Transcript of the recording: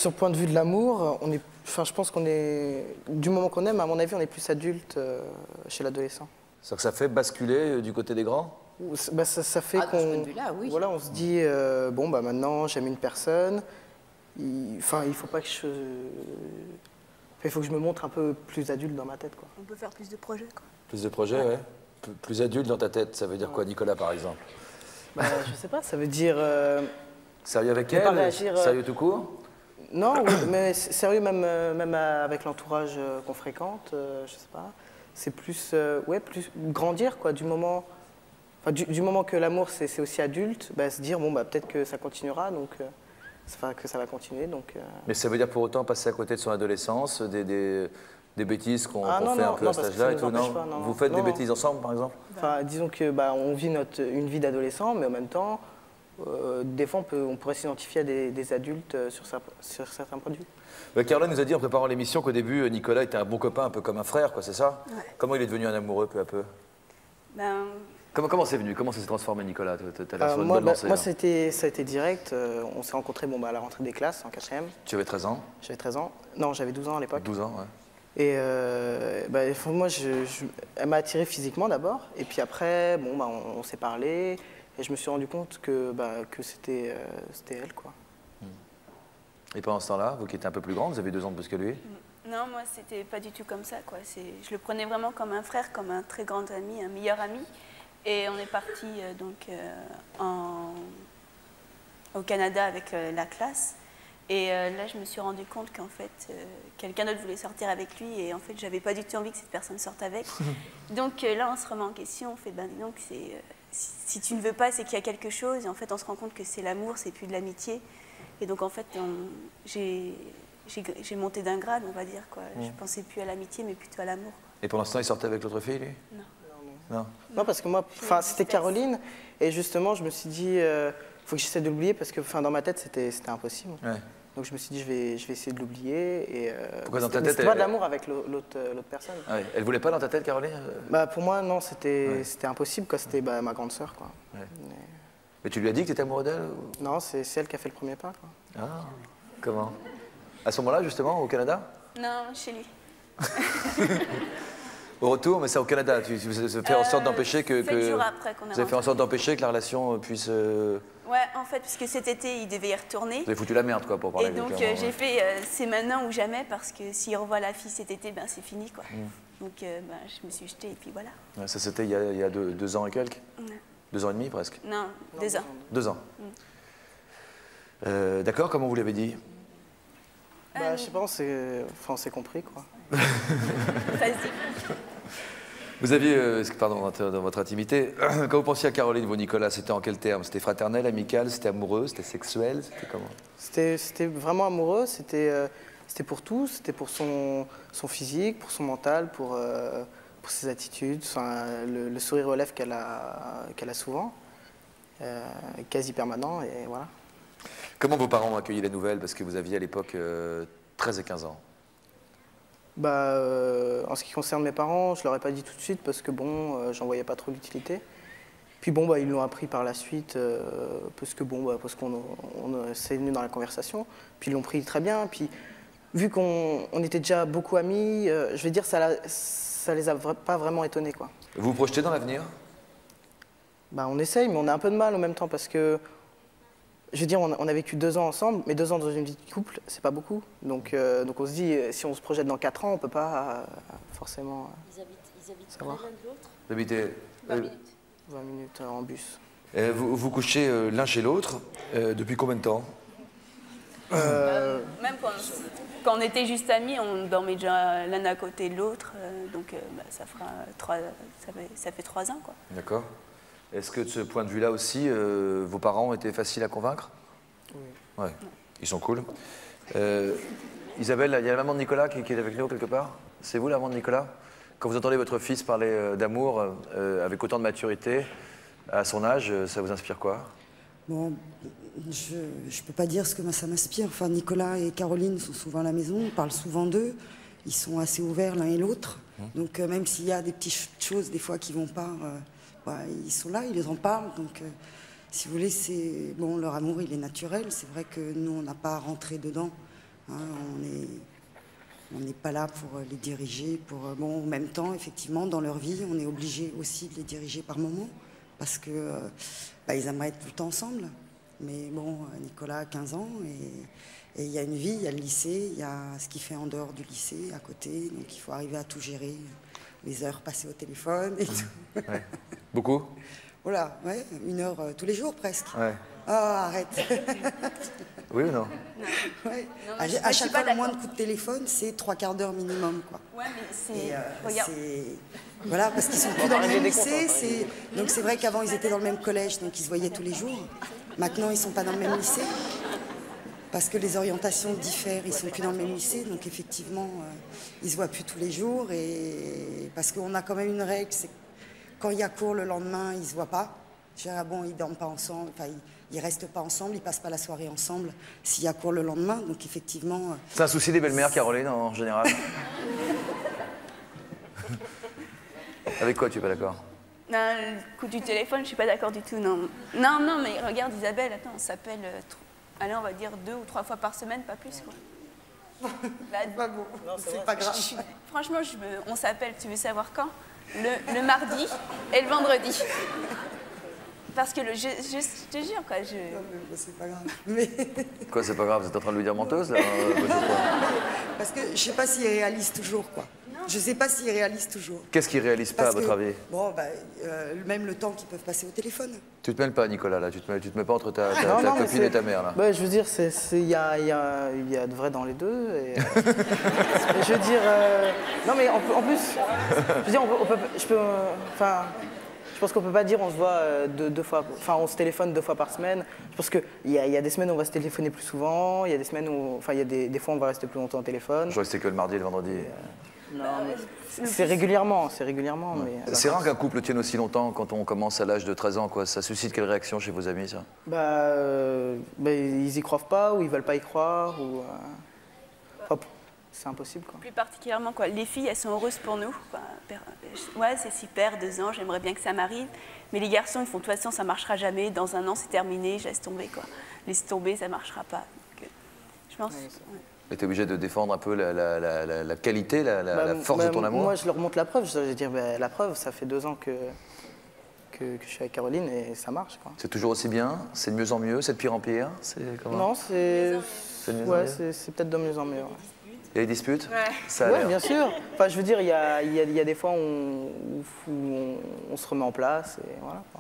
Sur le point de vue de l'amour, je pense qu'on est, du moment qu'on aime, à mon avis, on est plus adulte chez l'adolescent. C'est-à-dire que ça fait basculer du côté des grands? Ça fait De ce point de qu'on, vue-là, oui. voilà, on se dit, bon, bah maintenant, j'aime une personne. Il faut pas que il faut que je me montre un peu plus adulte dans ma tête, quoi. On peut faire plus de projets, quoi. Plus de projets, ouais. Plus adulte dans ta tête, ça veut dire quoi, Nicolas, par exemple? Bah, je sais pas, ça veut dire... Sérieux avec ne pas elle? réagir, Sérieux tout court? Non, oui, mais sérieux, même avec l'entourage qu'on fréquente, je sais pas. C'est plus, plus grandir, quoi, du moment que l'amour, c'est aussi adulte, bah, se dire, bon, bah, peut-être que ça continuera, donc... que ça va continuer, donc... Mais ça veut dire pour autant passer à côté de son adolescence, des bêtises qu'on fait un peu à cet parce que âge-là et ça tout, nous non? empêche pas, non, Vous faites non, des non. bêtises ensemble, par exemple? Enfin, disons que on vit une vie d'adolescent, mais en même temps, des fois, on pourrait s'identifier à des adultes sur certains produits. Caroline nous a dit en préparant l'émission qu'au début, Nicolas était un bon copain, un peu comme un frère, quoi, c'est ça? Ouais. Comment il est devenu un amoureux peu à peu? Ben, Comment c'est venu? Comment ça s'est transformé, Nicolas? T'as l'air sur une Moi, bonne lancée, ça hein. a été direct. On s'est rencontrés à la rentrée des classes, en 4e. Tu avais 13 ans? J'avais 13 ans. Non, j'avais 12 ans à l'époque. 12 ans, ouais. Et moi, elle m'a attiré physiquement d'abord. Et puis après, on s'est parlé. Et je me suis rendu compte que c'était elle, quoi. Et pendant ce temps-là, vous qui étiez un peu plus grande, vous avez 2 ans de plus que lui? non, moi, c'était pas du tout comme ça, quoi. Je le prenais vraiment comme un frère, comme un très grand ami, un meilleur ami. Et on est parti au Canada avec la classe. Et là, je me suis rendu compte qu'en fait, quelqu'un d'autre voulait sortir avec lui. Et en fait, j'avais pas du tout envie que cette personne sorte avec. Donc là, on se remet en question. On fait, ben dis donc, si tu ne veux pas, c'est qu'il y a quelque chose. Et en fait, on se rend compte que c'est l'amour, c'est plus de l'amitié. Et donc, en fait, j'ai monté d'un grade, on va dire, quoi. Je pensais plus à l'amitié, mais plutôt à l'amour. Et pendant ce temps, il sortait avec l'autre fille, lui? Non. Non. Non, parce que moi, c'était Caroline. Et justement, je me suis dit, faut que j'essaie de l'oublier parce que dans ma tête, c'était impossible. Ouais. Donc je me suis dit, je vais essayer de l'oublier. Et Pourquoi dans ta tête, c'était pas de l'amour avec l'autre personne. Ah ouais. Elle voulait pas dans ta tête, Caroline? Pour moi, non, c'était impossible, quoi. C'était ma grande sœur, quoi. Ouais. Mais tu lui as dit que tu étais amoureux d'elle ou... Non, c'est elle qui a fait le premier pas, quoi. Ah, comment? À ce moment-là, justement, au Canada? Non, chez lui. Au retour, mais c'est au Canada. Tu as fait en sorte d'empêcher que... 7 jours après qu'on est Vous avez fait en sorte d'empêcher que la relation puisse... Ouais, en fait, parce que cet été, il devait y retourner. Vous avez foutu la merde, quoi, pour parler Et donc, vulgairement, j'ai ouais. fait c'est maintenant ou jamais, parce que s'il revoit la fille cet été, ben c'est fini, quoi. Donc, je me suis jetée, et puis voilà. Ouais, ça, c'était il y a 2 ans et quelques? Ouais. 2 ans et demi, presque? Non, 2 ans. 2 ans. D'accord, comment vous l'avez dit? Je sais pas, on s'est compris, quoi. Vas-y. Vous aviez, pardon, dans votre intimité, quand vous pensiez à Caroline, vous, Nicolas, c'était en quel terme? C'était fraternel, amical, c'était amoureux, c'était sexuel, c'était comment? C'était vraiment amoureux, c'était pour tout, c'était pour son physique, pour son mental, pour ses attitudes, le sourire aux lèvres qu'elle a souvent, quasi permanent, et voilà. Comment vos parents ont accueilli la nouvelle? Parce que vous aviez à l'époque 13 et 15 ans. En ce qui concerne mes parents, je leur ai pas dit tout de suite parce que j'en voyais pas trop l'utilité. Puis ils l'ont appris par la suite parce qu'on c'est venu dans la conversation. Puis ils l'ont pris très bien. Puis vu qu'on était déjà beaucoup amis, je vais dire ça les a pas vraiment étonnés, quoi. Vous vous projetez dans l'avenir? On essaye, mais on a un peu de mal en même temps parce que je veux dire, on a vécu 2 ans ensemble, mais 2 ans dans une vie de couple, c'est pas beaucoup. Donc on se dit, si on se projette dans 4 ans, on peut pas forcément Ils habitent près savoir. l'un de l'autre. Vous habitez 20 minutes. 20 minutes en bus. Vous couchez l'un chez l'autre depuis combien de temps? Même quand on était juste amis, on dormait déjà l'un à côté de l'autre. Donc, ça fait 3 ans, quoi. D'accord. Est-ce que de ce point de vue-là aussi, vos parents ont été faciles à convaincre? Oui. Ouais, ils sont cool. Isabelle, il y a la maman de Nicolas qui est avec nous quelque part? C'est vous la maman de Nicolas? Quand vous entendez votre fils parler d'amour avec autant de maturité, à son âge, ça vous inspire quoi? Bon, je ne peux pas dire ce que ça m'inspire. Enfin, Nicolas et Caroline sont souvent à la maison, on parle souvent d'eux. Ils sont assez ouverts l'un et l'autre. Donc, même s'il y a des petites choses des fois qui ne vont pas... ils sont là, ils en parlent, donc si vous voulez, leur amour, il est naturel. C'est vrai que nous, on n'a pas rentré dedans hein, on n'est pas là pour les diriger. Bon, en même temps, effectivement, dans leur vie, on est obligé aussi de les diriger par moments parce que ils aimeraient être tout le temps ensemble. Mais bon, Nicolas a 15 ans et il y a une vie, il y a le lycée, il y a ce qu'il fait en dehors du lycée, à côté. Donc il faut arriver à tout gérer, les heures passées au téléphone et tout. Ouais. Beaucoup? Voilà, ouais, 1 heure tous les jours presque. Ouais. Ah, arrête. Oui ou non? Ouais. Non, À mais je chaque suis fois, pas le moindre d'accord. coup de téléphone, c'est 3/4 d'heure minimum, quoi. Ouais, mais c'est. Et, Regarde. voilà, parce qu'ils sont plus dans le régler même des comptes, lycée. Donc c'est vrai qu'avant, ils étaient dans le même collège, donc ils se voyaient tous les jours. Maintenant, ils ne sont pas dans le même lycée. Parce que les orientations diffèrent, ils ne sont plus dans le même lycée. Donc effectivement, ils ne se voient plus tous les jours. Et parce qu'on a quand même une règle, c'est que quand il y a cours le lendemain, ils ne se voient pas. Bon, ils ne dorment pas ensemble, enfin, ils ne restent pas ensemble, ils ne passent pas la soirée ensemble s'il y a cours le lendemain. Donc effectivement... C'est un souci des belles-mères, Caroline, en général? Avec quoi tu n'es pas d'accord? Non, le coup du téléphone, je suis pas d'accord du tout, non. Non, non, mais regarde Isabelle, attends, on s'appelle, allez, on va dire 2 ou 3 fois par semaine, pas plus, quoi. Bah, Pas bon, c'est pas grave. franchement, on s'appelle, tu veux savoir quand? Le mardi et le vendredi. Parce que je te jure, quoi, Non, mais c'est pas grave. Mais... Quoi, c'est pas grave, vous êtes en train de lui dire menteuse, là? Parce que je sais pas s'ils réalisent toujours, quoi. Je sais pas s'ils réalisent toujours. Qu'est-ce qu'ils réalisent pas, à Parce votre que, avis? bon, même le temps qu'ils peuvent passer au téléphone. Tu te mêles pas, Nicolas, là? Tu te mets pas entre ta Non, non, mais copine et ta mère, là? Bah, je veux dire, il y a de vrai dans les deux. Et, je veux dire, non mais en plus, je veux dire, je pense qu'on peut pas dire on se voit deux fois, enfin on se téléphone 2 fois par semaine. Je pense qu'il y a des semaines où on va se téléphoner plus souvent, il y a des semaines où, enfin il y a des fois où on va rester plus longtemps au téléphone. Je crois que c'est que le mardi et le vendredi. Non, mais c'est régulièrement, mais... C'est rare qu'un couple tienne aussi longtemps quand on commence à l'âge de 13 ans, quoi. Ça suscite quelle réaction chez vos amis, ça? Ils y croient pas, ou ils veulent pas y croire, ou... c'est impossible, quoi. plus particulièrement, quoi. Les filles, elles sont heureuses pour nous, quoi. Ouais, c'est super, 2 ans, j'aimerais bien que ça m'arrive. Mais les garçons, ils font, de toute façon, ça marchera jamais. Dans 1 an, c'est terminé, je laisse tomber, quoi. Laisse tomber, ça marchera pas. Donc, je pense... Ouais. Et t'es obligé de défendre un peu la qualité, la force de ton amour? Moi, je leur montre la preuve. Je vais dire, la preuve, ça fait 2 ans que je suis avec Caroline et ça marche, quoi. C'est toujours aussi bien? C'est de mieux en mieux? C'est de pire en pire? Comment? Non, c'est de mieux en mieux? peut-être de mieux en mieux. Ouais. Il y a des disputes? Ouais. Ça a Ouais, l'air. bien sûr. Enfin, je veux dire, il y a des fois où on se remet en place et voilà, quoi.